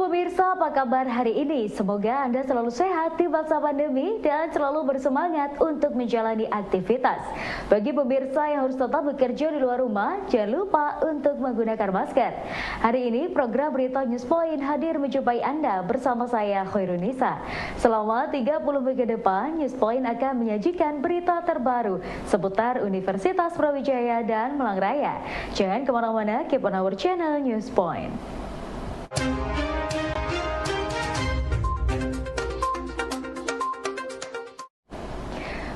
pemirsa, apa kabar hari ini? Semoga Anda selalu sehat di masa pandemi dan selalu bersemangat untuk menjalani aktivitas. Bagi pemirsa yang harus tetap bekerja di luar rumah, jangan lupa untuk menggunakan masker. Hari ini program Berita Newspoint hadir menjumpai Anda bersama saya Khairunisa. Selama 30 menit ke depan, Newspoint akan menyajikan berita terbaru seputar Universitas Brawijaya dan Malang Raya. Jangan kemana-mana, keep on our channel Newspoint.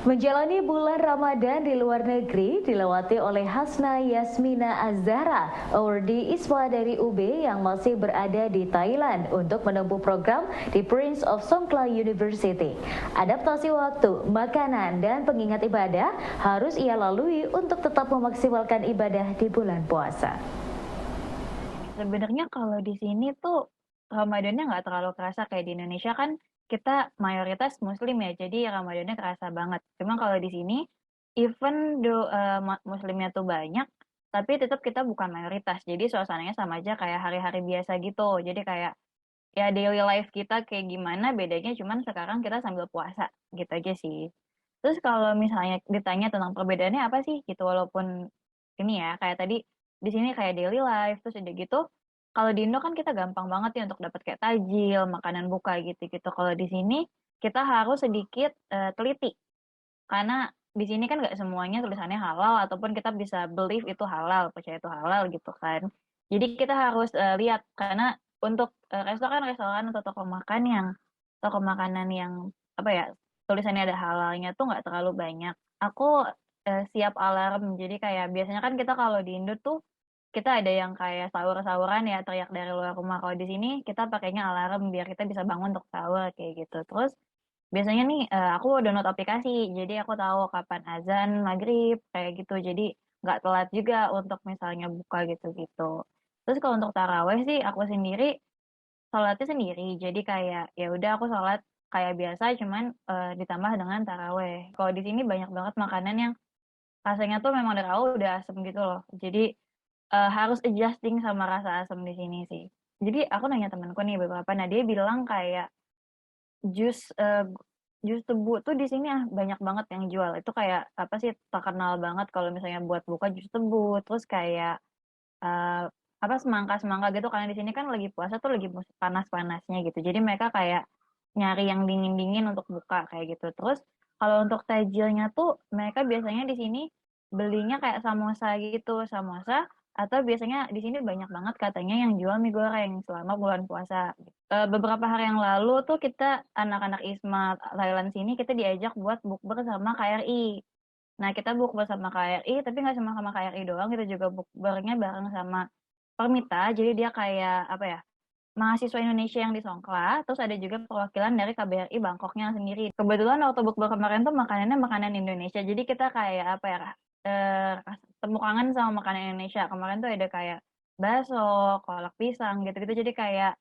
Menjalani bulan Ramadan di luar negeri dilewati oleh Hasna Yasmina Azhara, awardee ISPA dari UB yang masih berada di Thailand untuk menempuh program di Prince of Songkla University. Adaptasi waktu, makanan, dan pengingat ibadah harus ia lalui untuk tetap memaksimalkan ibadah di bulan puasa. Sebenarnya kalau di sini tuh Ramadannya nggak terlalu kerasa kayak di Indonesia kan kita mayoritas muslim ya, jadi Ramadannya kerasa banget. Cuma kalau di sini even though, muslimnya tuh banyak, tapi tetap kita bukan mayoritas. Jadi suasananya sama aja kayak hari-hari biasa gitu. Jadi kayak ya daily life kita kayak gimana bedanya cuman sekarang kita sambil puasa, gitu aja sih. Terus kalau misalnya ditanya tentang perbedaannya apa sih gitu, walaupun ini ya, kayak tadi di sini kayak daily life, terus udah gitu, kalau di Indo kan kita gampang banget ya untuk dapat kayak tajil, makanan buka gitu-gitu. Kalau di sini kita harus sedikit, teliti, karena di sini kan nggak semuanya tulisannya halal ataupun kita bisa believe itu halal, percaya itu halal gitu kan. Jadi kita harus, lihat karena untuk, restoran-restoran atau toko makanan yang, apa ya, tulisannya ada halalnya tuh nggak terlalu banyak. Aku, siap alarm, jadi kayak biasanya kan kita kalau di Indo tuh, kita ada yang kayak sahur-sahuran ya, teriak dari luar rumah. Kalau di sini kita pakainya alarm biar kita bisa bangun untuk sahur, kayak gitu. Terus biasanya nih, aku download aplikasi, jadi aku tahu kapan azan maghrib, kayak gitu. Jadi nggak telat juga untuk misalnya buka gitu-gitu. Terus kalau untuk tarawih sih aku sendiri sholatnya sendiri, jadi kayak ya udah aku sholat kayak biasa cuman, ditambah dengan tarawih. Kalau di sini banyak banget makanan yang rasanya tuh memang dari awal udah asem gitu loh. Jadi, harus adjusting sama rasa asem di sini sih. Jadi aku nanya temenku nih beberapa, nah dia bilang kayak jus, jus tebu tuh di sini banyak banget yang jual. Itu kayak apa sih, terkenal banget kalau misalnya buat buka jus tebu, terus kayak, eee, apa, semangka-semangka gitu karena di sini kan lagi puasa tuh lagi panas-panasnya gitu. Jadi mereka kayak nyari yang dingin-dingin untuk buka kayak gitu. Terus kalau untuk takjilnya tuh mereka biasanya di sini belinya kayak samosa gitu, samosa atau biasanya di sini banyak banget katanya yang jual mie goreng selama bulan puasa. Beberapa hari yang lalu tuh kita anak-anak ISMA Thailand sini kita diajak buat bukber sama KRI. Nah kita bukber sama KRI tapi nggak cuma sama KRI doang, kita juga bukbernya bareng sama Permita. Jadi dia kayak apa ya, mahasiswa Indonesia yang di Songkla, terus ada juga perwakilan dari KBRI Bangkoknya sendiri. Kebetulan waktu bukber kemarin tuh makanannya makanan Indonesia, jadi kita kayak apa ya, temu kangen sama makanan Indonesia. Kemarin tuh ada kayak bakso, kolak pisang gitu-gitu, jadi kayak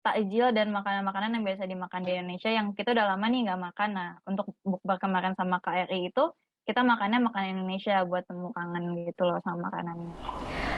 takjil dan makanan-makanan yang biasa dimakan di Indonesia yang kita udah lama nih nggak makan. Nah, untuk bukber kemarin sama KRI itu, kita makannya makanan Indonesia buat temu kangen gitu loh sama makanannya.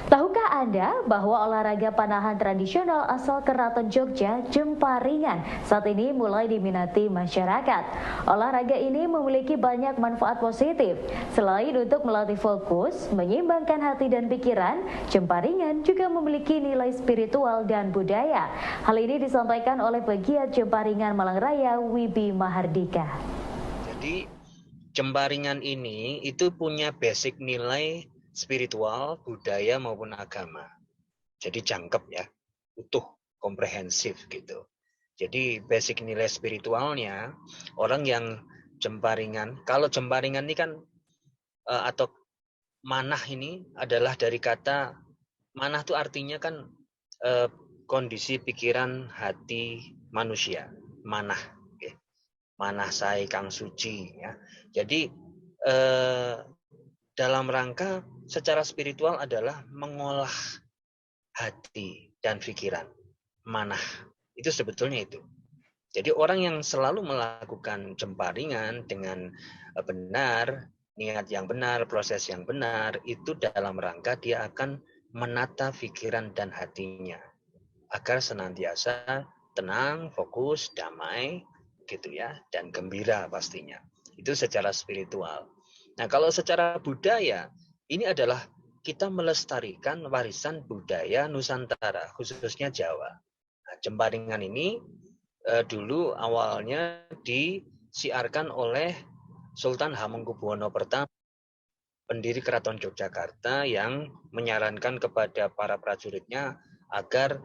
Tahukah Anda bahwa olahraga panahan tradisional asal Keraton Jogja, Jemparingan, saat ini mulai diminati masyarakat? Olahraga ini memiliki banyak manfaat positif. Selain untuk melatih fokus, menyeimbangkan hati dan pikiran, Jemparingan juga memiliki nilai spiritual dan budaya. Hal ini disampaikan oleh pegiat Jemparingan Malang Raya, Wibi Mahardika. Jadi Jemparingan ini itu punya basic nilai spiritual, budaya maupun agama. Jadi jangkep ya, utuh, komprehensif gitu. Jadi basic nilai spiritualnya orang yang Jemparingan, kalau Jemparingan ini kan atau manah ini adalah dari kata manah itu artinya kan kondisi pikiran hati manusia, manah. Okay. Manah sai kang suci ya. Jadi dalam rangka secara spiritual adalah mengolah hati dan pikiran. Manah. Itu sebetulnya itu. Jadi orang yang selalu melakukan Jemparingan dengan benar, niat yang benar, proses yang benar, itu dalam rangka dia akan menata pikiran dan hatinya. agar senantiasa tenang, fokus, damai, gitu ya, dan gembira pastinya. Itu secara spiritual. Nah, kalau secara budaya, ini adalah kita melestarikan warisan budaya Nusantara, khususnya Jawa. Nah, Jemparingan ini dulu awalnya disiarkan oleh Sultan Hamengkubuwono I, pendiri Keraton Yogyakarta, yang menyarankan kepada para prajuritnya agar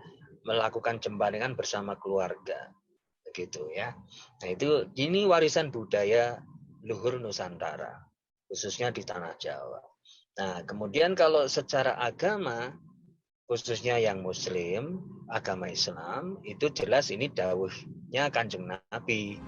melakukan jemparingan bersama keluarga, begitu ya. Nah, ini warisan budaya luhur Nusantara, khususnya di tanah Jawa. Nah, kemudian kalau secara agama, khususnya yang Muslim, agama Islam, itu jelas ini dawuhnya Kanjeng Nabi.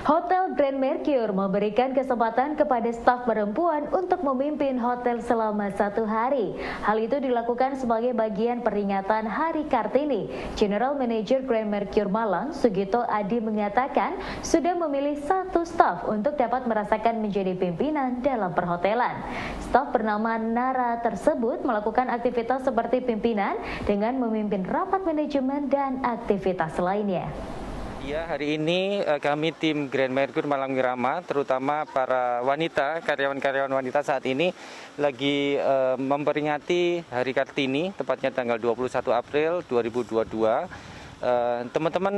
Hotel Grand Mercure memberikan kesempatan kepada staf perempuan untuk memimpin hotel selama 1 hari. Hal itu dilakukan sebagai bagian peringatan Hari Kartini. General Manager Grand Mercure Malang, Sugito Adi, mengatakan sudah memilih 1 staf untuk dapat merasakan menjadi pimpinan dalam perhotelan. Staf bernama Nara tersebut melakukan aktivitas seperti pimpinan dengan memimpin rapat manajemen dan aktivitas lainnya. Ya, hari ini kami tim Grand Mercure Malang Wirama, terutama para wanita, karyawan-karyawan wanita saat ini lagi memperingati Hari Kartini, tepatnya tanggal 21 April 2022. Teman-teman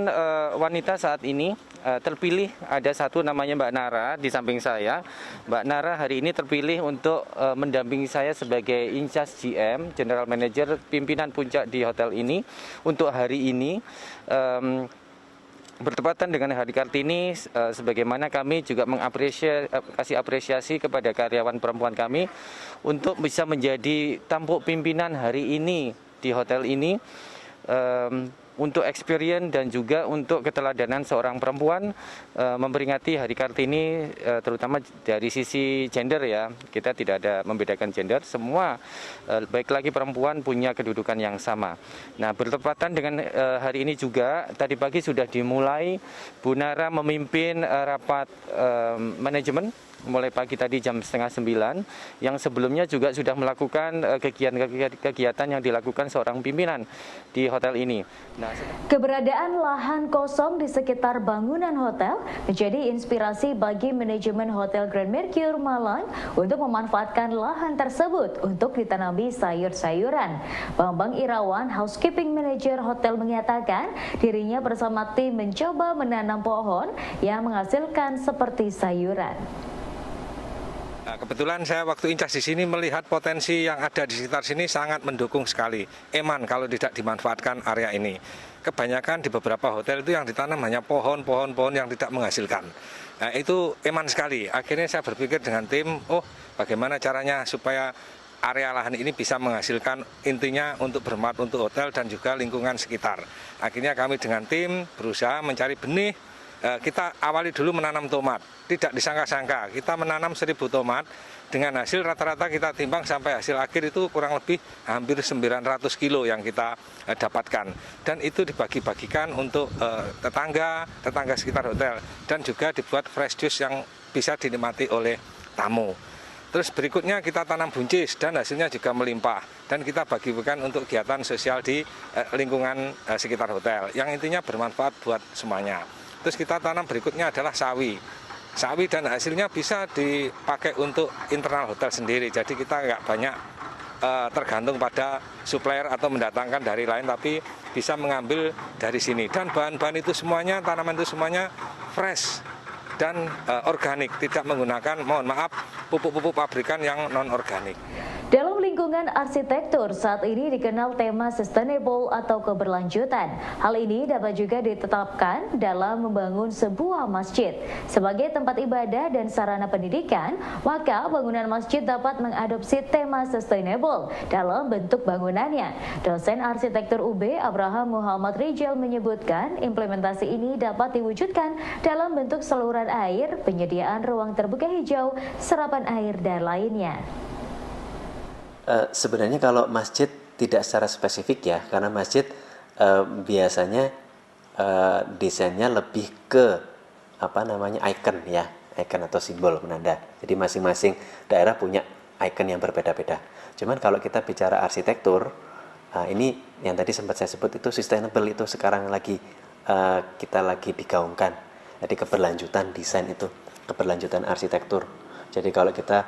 wanita saat ini terpilih, ada satu namanya Mbak Nara di samping saya. Mbak Nara hari ini terpilih untuk mendampingi saya sebagai in-charge GM, General Manager pimpinan puncak di hotel ini untuk hari ini. Bertepatan dengan Hari Kartini, sebagaimana kami juga kasih apresiasi kepada karyawan perempuan kami untuk bisa menjadi tampuk pimpinan hari ini di hotel ini, untuk experience dan juga untuk keteladanan seorang perempuan memperingati Hari Kartini, terutama dari sisi gender ya. Kita tidak ada membedakan gender, semua baik lagi perempuan punya kedudukan yang sama. Nah, bertepatan dengan hari ini juga, tadi pagi sudah dimulai Bu Nara memimpin rapat manajemen mulai pagi tadi jam 8:30, yang sebelumnya juga sudah melakukan kegiatan yang dilakukan seorang pimpinan di hotel ini. Nah, keberadaan lahan kosong di sekitar bangunan hotel menjadi inspirasi bagi manajemen Hotel Grand Mercure Malang untuk memanfaatkan lahan tersebut untuk ditanami sayur-sayuran. Bambang Irawan, Housekeeping Manager hotel, mengatakan dirinya bersama tim mencoba menanam pohon yang menghasilkan seperti sayuran. Nah, kebetulan saya waktu incas di sini melihat potensi yang ada di sekitar sini sangat mendukung sekali. Eman kalau tidak dimanfaatkan area ini. Kebanyakan di beberapa hotel itu yang ditanam hanya pohon-pohon yang tidak menghasilkan. Nah, itu eman sekali. Akhirnya saya berpikir dengan tim, bagaimana caranya supaya area lahan ini bisa menghasilkan, intinya untuk bermanfaat untuk hotel dan juga lingkungan sekitar. Akhirnya kami dengan tim berusaha mencari benih. Kita awali dulu menanam tomat, tidak disangka-sangka kita menanam 1.000 tomat, dengan hasil rata-rata kita timbang sampai hasil akhir itu kurang lebih hampir 900 kilo yang kita dapatkan, dan itu dibagi-bagikan untuk tetangga sekitar hotel, dan juga dibuat fresh juice yang bisa dinikmati oleh tamu. Terus berikutnya kita tanam buncis dan hasilnya juga melimpah, dan kita bagi-bagikan untuk kegiatan sosial di lingkungan sekitar hotel yang intinya bermanfaat buat semuanya. Terus kita tanam berikutnya adalah sawi dan hasilnya bisa dipakai untuk internal hotel sendiri. Jadi kita nggak banyak tergantung pada supplier atau mendatangkan dari lain, tapi bisa mengambil dari sini. Dan bahan-bahan itu semuanya, tanaman itu semuanya fresh dan organik, tidak menggunakan, mohon maaf, pupuk-pupuk pabrikan yang non-organik. Dalam lingkungan arsitektur saat ini dikenal tema sustainable atau keberlanjutan. Hal ini dapat juga ditetapkan dalam membangun sebuah masjid. Sebagai tempat ibadah dan sarana pendidikan, maka bangunan masjid dapat mengadopsi tema sustainable dalam bentuk bangunannya. Dosen arsitektur UB Abraham Muhammad Rijal menyebutkan implementasi ini dapat diwujudkan dalam bentuk saluran air, penyediaan ruang terbuka hijau, serapan air, dan lainnya. Sebenarnya kalau masjid tidak secara spesifik ya, karena masjid biasanya desainnya lebih ke icon ya, icon atau simbol penanda. Jadi masing-masing daerah punya icon yang berbeda-beda. Cuman kalau kita bicara arsitektur, ini yang tadi sempat saya sebut itu sustainable, itu sekarang lagi kita lagi digaungkan. Jadi keberlanjutan desain itu, keberlanjutan arsitektur. Jadi kalau kita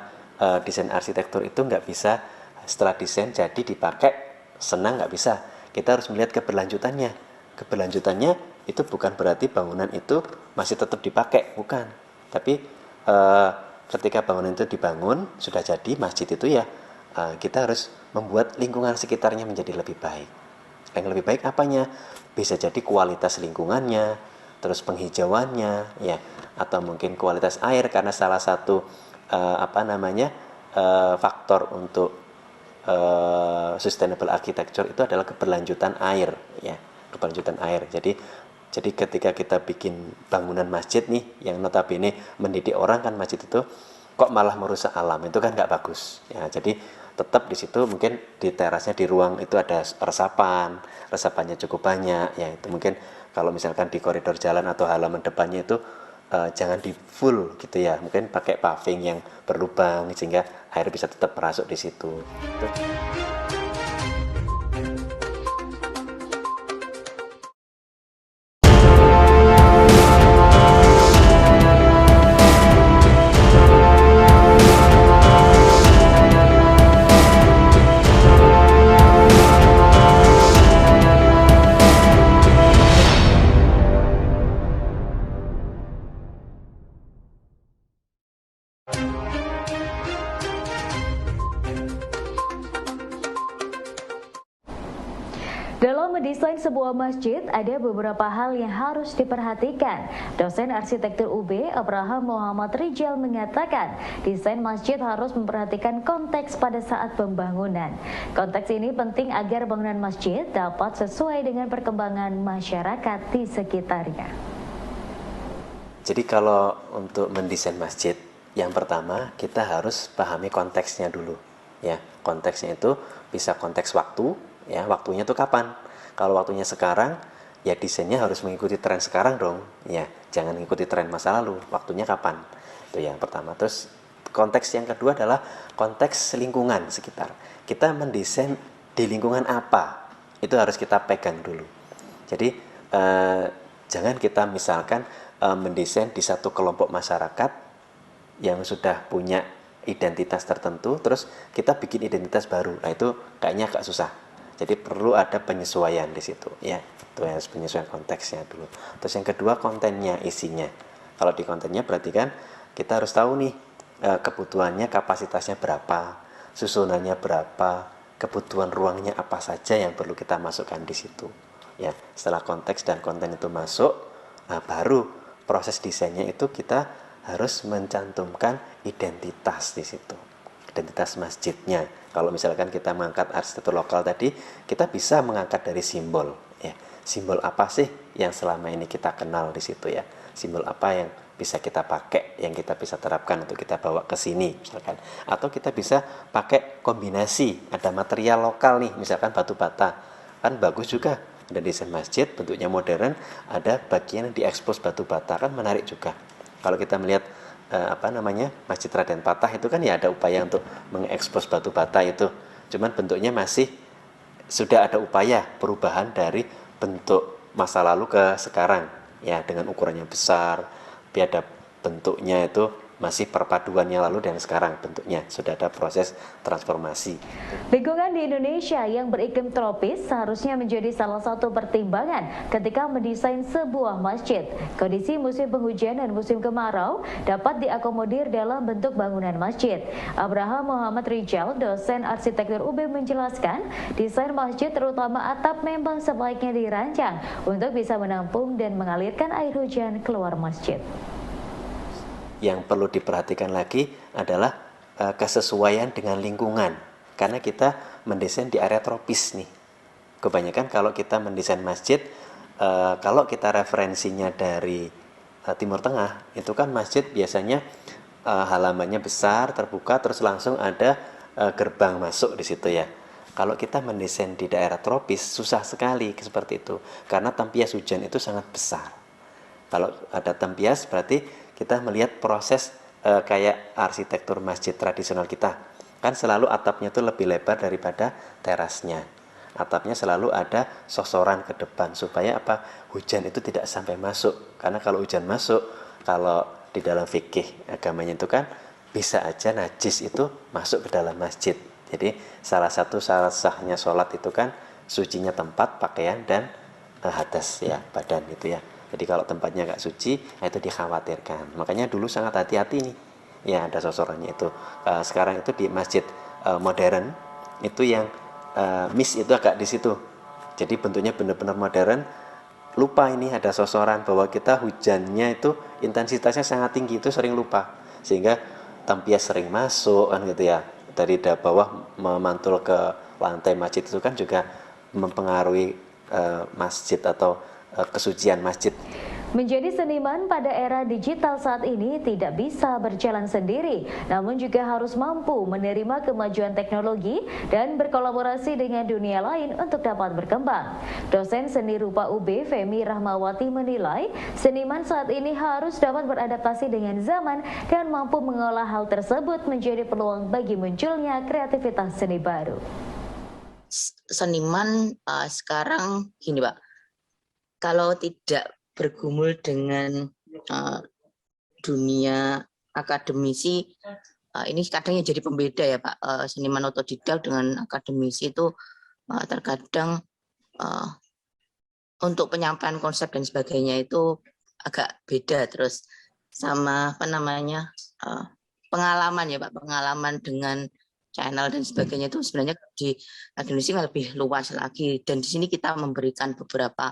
desain arsitektur itu nggak bisa setelah desain jadi dipakai senang, nggak bisa. Kita harus melihat keberlanjutannya. Keberlanjutannya itu bukan berarti bangunan itu masih tetap dipakai, bukan. Tapi ketika bangunan itu dibangun sudah jadi masjid itu ya, kita harus membuat lingkungan sekitarnya menjadi lebih baik. Yang lebih baik apanya? Bisa jadi kualitas lingkungannya, terus penghijauannya, ya, atau mungkin kualitas air, karena salah satu faktor untuk sustainable architecture itu adalah keberlanjutan air, ya, keberlanjutan air. Jadi ketika kita bikin bangunan masjid nih, yang notabene mendidik orang kan masjid itu, kok malah merusak alam, itu kan nggak bagus. Ya, jadi tetap di situ mungkin di terasnya, di ruang itu ada resapannya cukup banyak. Ya, itu mungkin kalau misalkan di koridor jalan atau halaman depannya itu jangan di full gitu ya, mungkin pakai paving yang berlubang sehingga air bisa tetap masuk di situ. Dalam mendesain sebuah masjid, ada beberapa hal yang harus diperhatikan. Dosen arsitektur UB Abraham Muhammad Rijal mengatakan, desain masjid harus memperhatikan konteks pada saat pembangunan. Konteks ini penting agar bangunan masjid dapat sesuai dengan perkembangan masyarakat di sekitarnya. Jadi kalau untuk mendesain masjid, yang pertama kita harus pahami konteksnya dulu. Ya, konteksnya itu bisa konteks waktu. Ya, waktunya itu kapan? Kalau waktunya sekarang, ya desainnya harus mengikuti tren sekarang dong. Ya, jangan mengikuti tren masa lalu. Waktunya kapan? Itu yang pertama. Terus konteks yang kedua adalah konteks lingkungan sekitar. Kita mendesain di lingkungan apa? Itu harus kita pegang dulu. Jadi jangan kita misalkan mendesain di satu kelompok masyarakat yang sudah punya identitas tertentu, terus kita bikin identitas baru. Nah, itu kayaknya agak susah. Jadi perlu ada penyesuaian di situ, ya. Itu harus penyesuaian konteksnya dulu. Terus yang kedua kontennya, isinya. Kalau di kontennya berarti kan kita harus tahu nih kebutuhannya, kapasitasnya berapa, susunannya berapa, kebutuhan ruangnya apa saja yang perlu kita masukkan di situ. Ya, setelah konteks dan konten itu masuk, baru proses desainnya itu kita harus mencantumkan identitas di situ. Identitas masjidnya. Kalau misalkan kita mengangkat arsitektur lokal tadi, kita bisa mengangkat dari simbol. Ya, simbol apa sih yang selama ini kita kenal di situ ya? Simbol apa yang bisa kita pakai, yang kita bisa terapkan untuk kita bawa ke sini, misalkan. Atau kita bisa pakai kombinasi. Ada material lokal nih, misalkan batu bata, kan bagus juga. Ada desain masjid, bentuknya modern, ada bagian yang diekspos batu bata, kan menarik juga. Kalau kita melihat Masjid Raden Patah itu kan ya ada upaya untuk mengekspos batu bata itu, cuman bentuknya masih sudah ada upaya perubahan dari bentuk masa lalu ke sekarang ya, dengan ukurannya besar, biar ada bentuknya itu masih perpaduan yang lalu dan sekarang bentuknya sudah ada proses transformasi. Lingkungan di Indonesia yang beriklim tropis seharusnya menjadi salah satu pertimbangan ketika mendesain sebuah masjid. Kondisi musim penghujan dan musim kemarau dapat diakomodir dalam bentuk bangunan masjid. Abraham Muhammad Rijal, dosen arsitektur UB menjelaskan, desain masjid terutama atap memang sebaiknya dirancang untuk bisa menampung dan mengalirkan air hujan keluar masjid. Yang perlu diperhatikan lagi adalah kesesuaian dengan lingkungan, karena kita mendesain di area tropis nih. Kebanyakan kalau kita mendesain masjid, kalau kita referensinya dari Timur Tengah, itu kan masjid biasanya halamannya besar, terbuka, terus langsung ada gerbang masuk di situ ya. Kalau kita mendesain di daerah tropis, susah sekali seperti itu, karena tempias hujan itu sangat besar. Kalau ada tempias berarti kita melihat proses kayak arsitektur masjid tradisional kita. Kan selalu atapnya itu lebih lebar daripada terasnya. Atapnya selalu ada sosoran ke depan supaya apa? Hujan itu tidak sampai masuk. Karena kalau hujan masuk, kalau di dalam fikih agamanya itu kan bisa aja najis itu masuk ke dalam masjid. Jadi salah satu syarat sahnya sholat itu kan sucinya tempat, pakaian, dan hadas ya, badan itu ya. Jadi kalau tempatnya nggak suci, itu dikhawatirkan. Makanya dulu sangat hati-hati nih. Ya ada sosorannya itu. Sekarang itu di masjid modern itu yang miss itu agak di situ. Jadi bentuknya benar-benar modern. Lupa ini ada sosoran bahwa kita hujannya itu intensitasnya sangat tinggi, itu sering lupa. Sehingga tempias sering masuk kan gitu ya. Dari bawah memantul ke lantai masjid itu kan juga mempengaruhi masjid atau kesucian masjid. Menjadi seniman pada era digital saat ini tidak bisa berjalan sendiri, namun juga harus mampu menerima kemajuan teknologi dan berkolaborasi dengan dunia lain untuk dapat berkembang. Dosen seni rupa UB Femi Rahmawati menilai, seniman saat ini harus dapat beradaptasi dengan zaman dan mampu mengolah hal tersebut menjadi peluang bagi munculnya kreativitas seni baru. Seniman sekarang gini Pak, kalau tidak bergumul dengan dunia akademisi, ini kadang jadi pembeda ya Pak. Seniman otodidak dengan akademisi itu terkadang untuk penyampaian konsep dan sebagainya itu agak beda. Terus sama apa namanya pengalaman ya Pak, pengalaman dengan channel dan sebagainya itu sebenarnya di akademisi lebih luas lagi. Dan di sini kita memberikan beberapa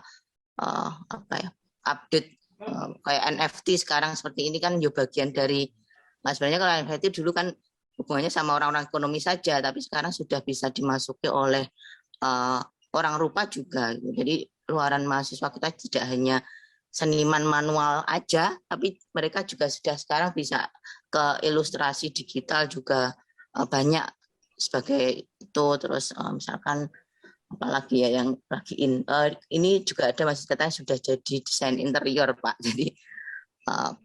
update kayak NFT sekarang seperti ini kan juga bagian dari, sebenarnya kalau NFT dulu kan hubungannya sama orang-orang ekonomi saja, tapi sekarang sudah bisa dimasuki oleh orang rupa juga. Jadi luaran mahasiswa kita tidak hanya seniman manual aja, tapi mereka juga sudah sekarang bisa ke ilustrasi digital juga banyak sebagai itu. Terus misalkan apalagi ya yang lagi ini juga ada masjid katanya sudah jadi desain interior Pak. Jadi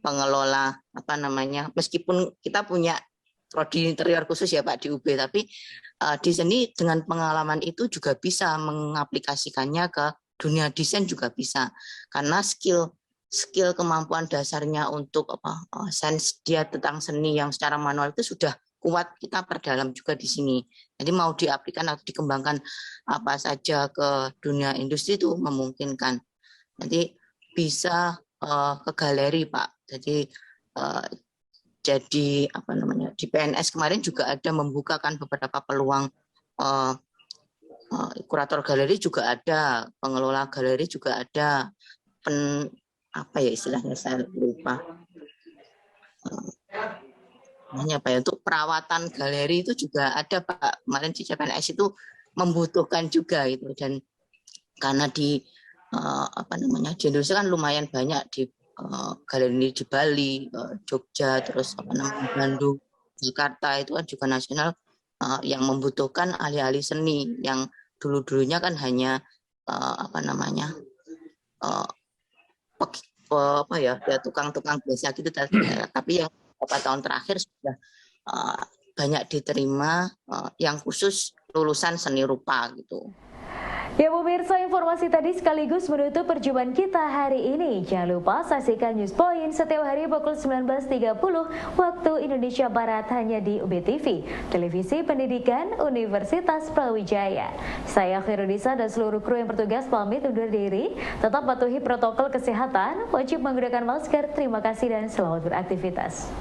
pengelola apa namanya, meskipun kita punya prodi interior khusus ya Pak di UB, tapi di sini dengan pengalaman itu juga bisa mengaplikasikannya ke dunia desain juga bisa, karena skill kemampuan dasarnya untuk sense dia tentang seni yang secara manual itu sudah kuat, kita perdalam juga di sini. Jadi mau diaplikasikan atau dikembangkan apa saja ke dunia industri itu memungkinkan. Nanti bisa ke galeri Pak. Jadi apa namanya, di PNS kemarin juga ada membukakan beberapa peluang, kurator galeri juga ada, pengelola galeri juga ada, apa ya istilahnya saya lupa. Apa ya, untuk perawatan galeri itu juga ada Pak. Kemarin di CPNS itu membutuhkan juga itu, dan karena di apa namanya, di Indonesia kan lumayan banyak di galeri di Bali, Jogja, terus apa namanya Bandung, Jakarta itu kan juga nasional yang membutuhkan ahli-ahli seni yang dulu-dulunya kan hanya apa namanya apa ya tukang-tukang biasa gitu, tapi yang beberapa tahun terakhir sudah banyak diterima yang khusus lulusan seni rupa gitu. Ya pemirsa, informasi Informasi tadi sekaligus menutup perjumpaan kita hari ini. Jangan lupa saksikan News Point setiap hari pukul 19.30 waktu Indonesia Barat hanya di UBTV, Televisi Pendidikan Universitas Brawijaya. Saya Khairunisa dan seluruh kru yang bertugas pamit undur diri. Tetap patuhi protokol kesehatan, wajib menggunakan masker. Terima kasih dan selamat beraktivitas.